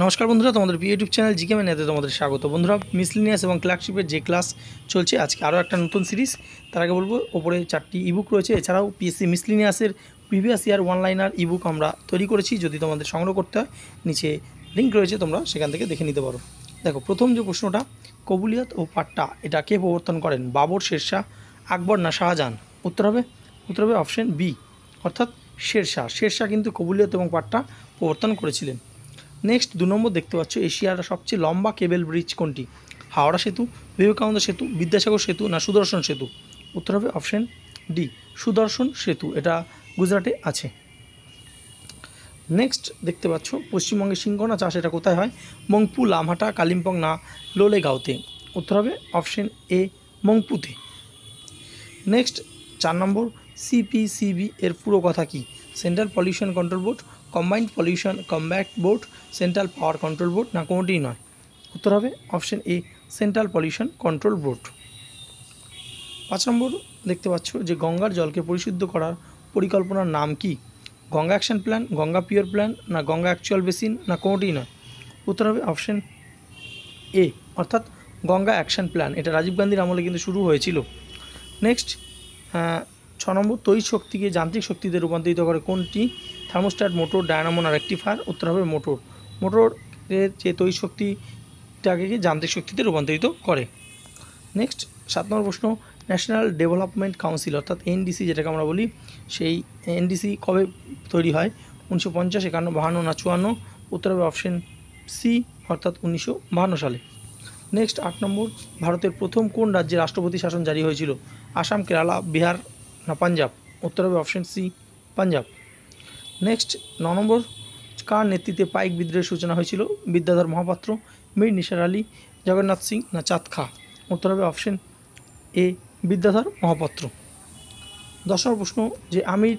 নমস্কার বন্ধুরা, তোমাদের ইউটিউব চ্যানেল জিকে ম্যানেতে তোমাদের স্বাগত। বন্ধুরা, মিসলিনিয়াস এবং ক্লার্কশিপের যে ক্লাস চলছে, আজকে আরও একটা নতুন সিরিজ। তার আগে বলবো, ওপরে 4টি ইবুক রয়েছে। এছাড়াও পিএসসি মিসলিনিয়াসের প্রিভিয়াস ইয়ার ওয়ানলাইনার ইবুক আমরা তৈরি করেছি। যদি তোমাদের সংগ্রহ করতে হয়, নিচে লিঙ্ক রয়েছে, তোমরা সেখান থেকে দেখে নিতে পারো। দেখো, প্রথম যে প্রশ্নটা, কবুলিয়ত ও পাট্টা এটা কে প্রবর্তন করেন? বাবর, শেরশাহ, আকবর না শাহজাহান? উত্তর হবে অপশন বি, অর্থাৎ শেরশাহ। শেরশাহ কিন্তু কবুলিয়ত এবং পাট্টা প্রবর্তন করেছিলেন। নেক্সট 2 নম্বর দেখতে পাচ্ছ, এশিয়ার সবচেয়ে লম্বা কেবল ব্রিজ কোনটি? হাওড়া সেতু, বিবেকানন্দ সেতু, বিদ্যাসাগর সেতু না সুদর্শন সেতু? উত্তর হবে অপশন ডি, সুদর্শন সেতু। এটা গুজরাটে আছে। নেক্সট দেখতে পাচ্ছ, পশ্চিমবঙ্গের সিংকনা চাষ এটা কোথায় হয়? মংপু, লামহাটা, কালিম্পং না লোলেগাঁওতে? উত্তর হবে অপশন এ, মংপুতে। নেক্সট 4 নম্বর, সিপিসিবি এর পুরো কথা কি? Central pollution control board, combined pollution combat board, central power control board না কোনোটিই নয়? উত্তর হবে option A, central pollution control board. 5 নম্বর দেখতে পাচ্ছ যে গঙ্গার জলকে পরিশুদ্ধ করার পরিকল্পনার নাম কি? Ganga action plan, Ganga pure plan না গঙ্গা অ্যাকচুয়াল বেসিন না কোনোটিই নয়? উত্তর হবে অপশন এ, অর্থাৎ গঙ্গা অ্যাকশন প্ল্যান। এটা রাজীব গান্ধীর আমলে কিন্তু শুরু হয়েছিল। নেক্সট 6 নম্বর, তড়িৎ শক্তিকে যান্ত্রিক শক্তিতে রূপান্তরিত করে কোনটি? থার্মোস্ট্যাট, মোটর, ডায়নামো না রেকটিফায়ার? উত্তর হবে মোটর। মোটরের যে তড়িৎ শক্তিটাকে যান্ত্রিক শক্তিতে রূপান্তরিত করে। নেক্সট 7 নম্বর প্রশ্ন, ন্যাশনাল ডেভেলপমেন্ট কাউন্সিল অর্থাৎ এনডিসি যেটাকে আমরা বলি, সেই এনডিসি কবে তৈরি হয়? 1950, 51, 52 না 54? উত্তর হবে অপশন সি, অর্থাৎ 1952 সালে। নেক্সট 8 নম্বর, ভারতের প্রথম কোন রাজ্যে রাষ্ট্রপতি শাসন জারি হয়েছিল? আসাম, কেরালা, বিহার না পাঞ্জাব? উত্তর হবে অপশন সি, পাঞ্জাব। নেক্সট 9 নম্বর, কার নেতৃত্বে পাইক বিদ্রোহের সূচনা হয়েছিল? বিদ্যাধর মহাপাত্র, মীর নিসার আলী, জগন্নাথ সিং না চাঁদ খাঁ? উত্তর হবে অপশন এ, বিদ্যাধর মহাপাত্র। 10 নম্বর প্রশ্ন, যে আমির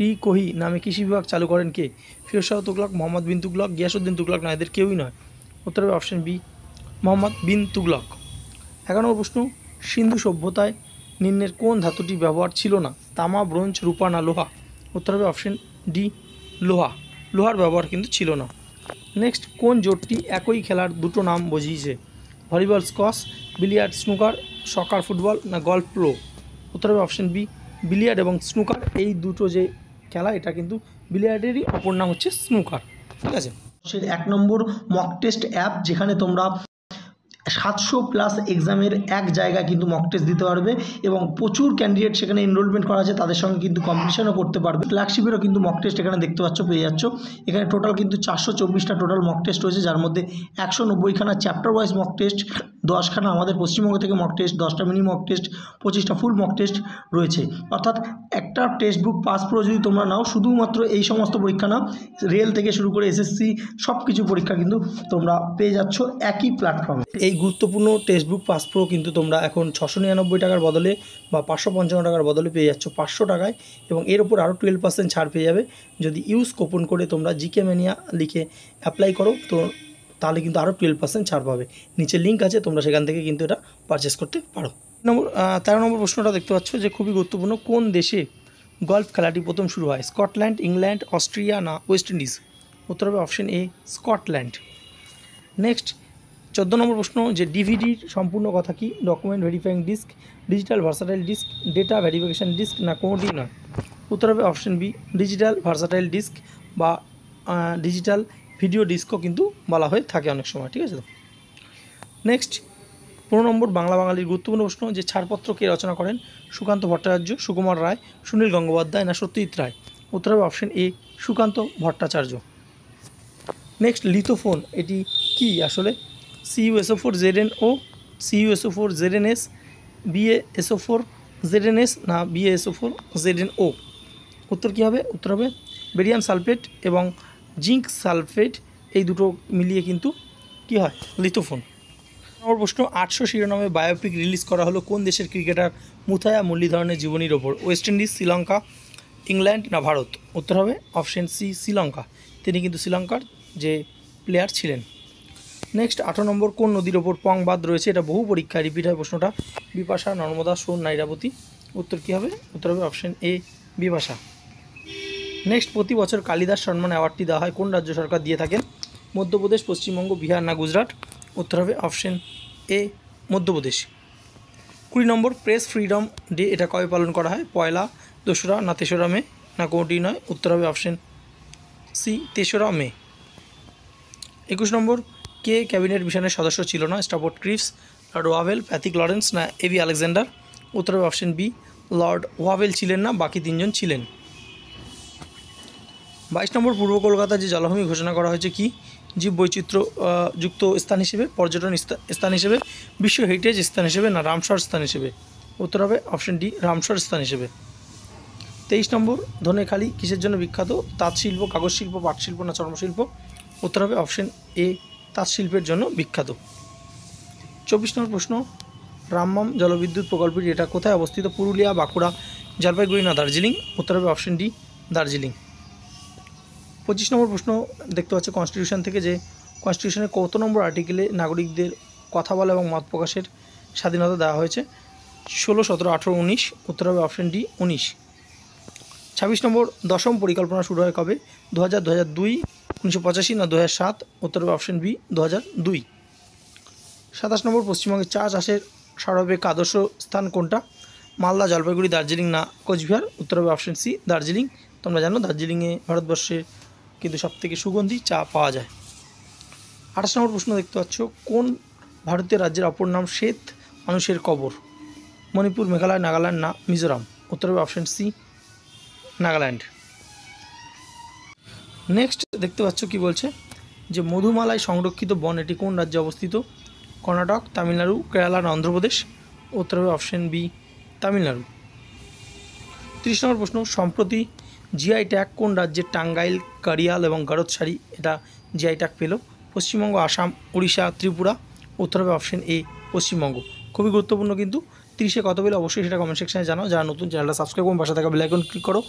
ই কোহি নামে কৃষি বিভাগ চালু করেন কে? ফিরোজ শাহ তুগলক, মোহাম্মদ বিন তুগলক, গিয়াসউদ্দিন তুগলক না এদের কেউই নয়? উত্তর হবে অপশন বি, মোহাম্মদ বিন তুগলক। 11 নম্বর প্রশ্ন, সিন্ধু সভ্যতায় নিম্নের কোন ধাতুটি ব্যবহার ছিল না? তামা, ব্রোঞ্জ, রূপা না লোহা? উত্তর হবে অপশন ডি, লোহা। লোহার ব্যবহার কিন্তু ছিল না। নেক্সট, কোন জোটটি একই খেলার দুটো নাম বুঝিয়েছে? ভলিবল, স্কোয়াশ, বিলিয়ার্ড, স্নুকার, সকার ফুটবল না গল্ফ প্রো? উত্তর হবে অপশন বি, বিলিয়ার্ড এবং স্নুকার। এই দুটো যে খেলা, এটা কিন্তু বিলিয়ার্ডেরই অপর নাম হচ্ছে স্নুকার। ঠিক আছে। 1 নম্বর মক টেস্ট অ্যাপ, যেখানে তোমরা 700+ এক্সামের এক জায়গায় কিন্তু মক টেস্ট দিতে পারবে এবং প্রচুর ক্যান্ডিডেট সেখানে এনরোলমেন্ট করা আছে, তাদের সঙ্গে কিন্তু কম্পিটিশনও করতে পারবে। ক্লার্কশিপেরও কিন্তু মক টেস্ট এখানে দেখতে পাচ্ছ, পেয়ে যাচ্ছ। এখানে টোটাল কিন্তু 424টা টোটাল মক টেস্ট রয়েছে, যার মধ্যে 190খানা চ্যাপ্টার ওয়াইজ মক টেস্ট, 10খানা আমাদের পশ্চিমবঙ্গ থেকে মক টেস্ট, 10টা মিনি মক টেস্ট, 25টা ফুল মক টেস্ট রয়েছে। অর্থাৎ একটা টেক্সট বুক পাস প্রো যদি তোমরা নাও, শুধুমাত্র এই সমস্ত পরীক্ষা নাও, রেল থেকে শুরু করে এসএসসি সব কিছু পরীক্ষা কিন্তু তোমরা পেয়ে যাচ্ছ একই প্ল্যাটফর্মে। এই গুরুত্বপূর্ণ টেক্সট বুক পাস প্রো কিন্তু তোমরা এখন 699 টাকার বদলে বা 555 টাকার বদলে পেয়ে যাচ্ছ 500 টাকায়, এবং এর উপর আরও 12% ছাড় পেয়ে যাবে যদি ইউজ কুপন করে তোমরা জিকে ম্যানিয়া লিখে অ্যাপ্লাই করো। তো তাহলে কিন্তু আরও 12% ছাড় পাবে। নিচে লিঙ্ক আছে, তোমরা সেখান থেকে কিন্তু এটা পারচেস করতে পারো। 13 নম্বর প্রশ্নটা দেখতে পাচ্ছ, যে খুবই গুরুত্বপূর্ণ, কোন দেশে গল্ফ খেলাটি প্রথম শুরু হয়? স্কটল্যান্ড, ইংল্যান্ড, অস্ট্রিয়া না ওয়েস্ট ইন্ডিজ? উত্তর হবে option A, Scotland. Next 14 number প্রশ্ন, যে ডিভিডির সম্পূর্ণ কথা কি? Document verifying disc, digital versatile disc, data verification disc না কোনোটি নয়? উত্তর হবে option B, digital versatile disc বা ডিজিটাল ভিডিও ডিস্কও কিন্তু বলা হয়ে থাকে অনেক সময়। ঠিক আছে। নেক্সট 15 নম্বর, বাংলা বাঙালির গুরুত্বপূর্ণ প্রশ্ন, যে ছাড়পত্র কে রচনা করেন? সুকান্ত ভট্টাচার্য, সুকুমার রায়, সুনীল গঙ্গোপাধ্যায় না সত্যজিৎ রায়? উত্তর হবে option A, Sukanta Bhattacharya. Next, lithophone এটি কি আসলে? CuSO4 ZnO, CuSO4 ZnS, BaSO4 ZnS না BaSO4 ZnO? উত্তর কী হবে? উত্তর হবে বেরিয়াম সালফেট এবং জিঙ্ক সালফেট, এই দুটো মিলিয়ে কিন্তু কি হয়? লিথোফোন। নম্বর প্রশ্ন, 800 শিরোনামে বায়োপিক রিলিজ করা হলো কোন দেশের ক্রিকেটার মুথায়া মুরলীধরনের জীবনীর ওপর? ওয়েস্ট ইন্ডিজ, শ্রীলঙ্কা, ইংল্যান্ড না ভারত? উত্তর হবে অপশন সি, শ্রীলঙ্কা। তিনি কিন্তু শ্রীলঙ্কার যে প্লেয়ার ছিলেন। নেক্সট 18 নম্বর, কোন নদীর ওপর পং বাঁধ রয়েছে? এটা বহু পরীক্ষায় রিপিট হয় প্রশ্নটা। বিপাশা, নর্মদা, সোন না ইরাবতী? উত্তর কী হবে? উত্তর হবে অপশন এ, বিপাশা। নেক্সট, প্রতি বছর কালিদাস সম্মান অ্যাওয়ার্ডটি দেওয়া হয় কোন রাজ্য সরকার দিয়ে থাকেন? মধ্যপ্রদেশ, পশ্চিমবঙ্গ, বিহার না গুজরাট? উত্তর হবে অপশন এ মধ্যপ্রদেশ। 20 নম্বর প্রেস ফ্রিডম ডে এটা কবে পালন করা হয়? পয়লা, 2রা না 3রা মে না কোনটি নয়? উত্তর হবে অপশন সি 3রা মে। 21 নম্বর কে ক্যাবিনেট মিশনের সদস্য ছিল না? Stafford Cripps, Lord Wavell, Pethick Lawrence না এভি আলেকজান্ডার? উত্তর হবে অপশন বি লর্ড ওয়াভেল ছিলেন না, বাকি 3জন ছিলেন। 22 নম্বর পূর্ব কলকাতা যে জলাভূমি ঘোষণা করা হয়েছে কি? জীববৈচিত্র্য যুক্ত স্থান হিসেবে, পর্যটন স্থান হিসেবে, বিশ্ব হেরিটেজ স্থান হিসেবে না রামসর স্থান হিসেবে? উত্তর হবে অপশন ডি রামসর স্থান হিসেবে। 23 নম্বর ধনেখালি কিসের জন্য বিখ্যাত? তাঁত শিল্প, কাগজ শিল্প, পাট শিল্প না চর্মশিল্প? উত্তর হবে অপশন এ তাঁত শিল্পের জন্য বিখ্যাত। 24 নম্বর প্রশ্ন রামমাম জলবিদ্যুৎ প্রকল্পটি এটা কোথায় অবস্থিত? পুরুলিয়া, বাঁকুড়া, জলপাইগুড়ি না দার্জিলিং? উত্তর হবে অপশন ডি দার্জিলিং। 25 নম্বর প্রশ্ন দেখতে পাচ্ছ কনস্টিটিউশন থেকে, যে কনস্টিটিউশনের কত নম্বর আর্টিকেলে নাগরিকদের কথা বলা এবং মত প্রকাশের স্বাধীনতা দেওয়া হয়েছে? 16, 17, 18, 19? উত্তর হবে অপশন ডি 19। 26 নম্বর দশম পরিকল্পনা শুরু হয় কবে? 2000, 2002, 1985 না 2007? উত্তর হবে অপশন বি 2002। 27 নম্বর পশ্চিমবঙ্গের চা চাষের সর্বাপেক্ষা আদর্শ স্থান কোনটা? মালদা, জলপাইগুড়ি, দার্জিলিং না কোচবিহার? উত্তর হবে অপশন সি দার্জিলিং। তোমরা জানো দার্জিলিংয়ে ভারতবর্ষে কিন্তু সবথেকে সুগন্ধি চা পাওয়া যায়। 28 নম্বর প্রশ্ন দেখতে পাচ্ছ কোন ভারতীয় রাজ্যের অপর নাম শ্বেত মানুষের কবর? মণিপুর, মেঘালয়, নাগাল্যান্ড না মিজোরাম? উত্তর হবে অপশন সি নাগাল্যান্ড। নেক্সট দেখতে পাচ্ছ কি বলছে, যে মধুমালায় সংরক্ষিত বন এটি কোন রাজ্যে অবস্থিত? কর্ণাটক, তামিলনাড়ু, কেরালা না অন্ধ্রপ্রদেশ? উত্তর হবে অপশন বি তামিলনাড়ু। 30 নম্বর প্রশ্ন সম্প্রতি জিআই ট্যাগ কোন রাজ্যের টাঙ্গাইল, কারিয়াল এবং গারদসারি এটা জিআই ট্যাগ পেল? পশ্চিমবঙ্গ, আসাম, উড়িষ্যা, ত্রিপুরা? উত্তর হবে অপশন এ পশ্চিমবঙ্গ। খুবই গুরুত্বপূর্ণ কিন্তু 30-এ কত পেলে অবশ্যই সেটা কমেন্ট সেকশনে জানাও। যারা নতুন চ্যানেলটা সাবস্ক্রাইব করুন, পাশে থাকা বেল আইকন ক্লিক করো।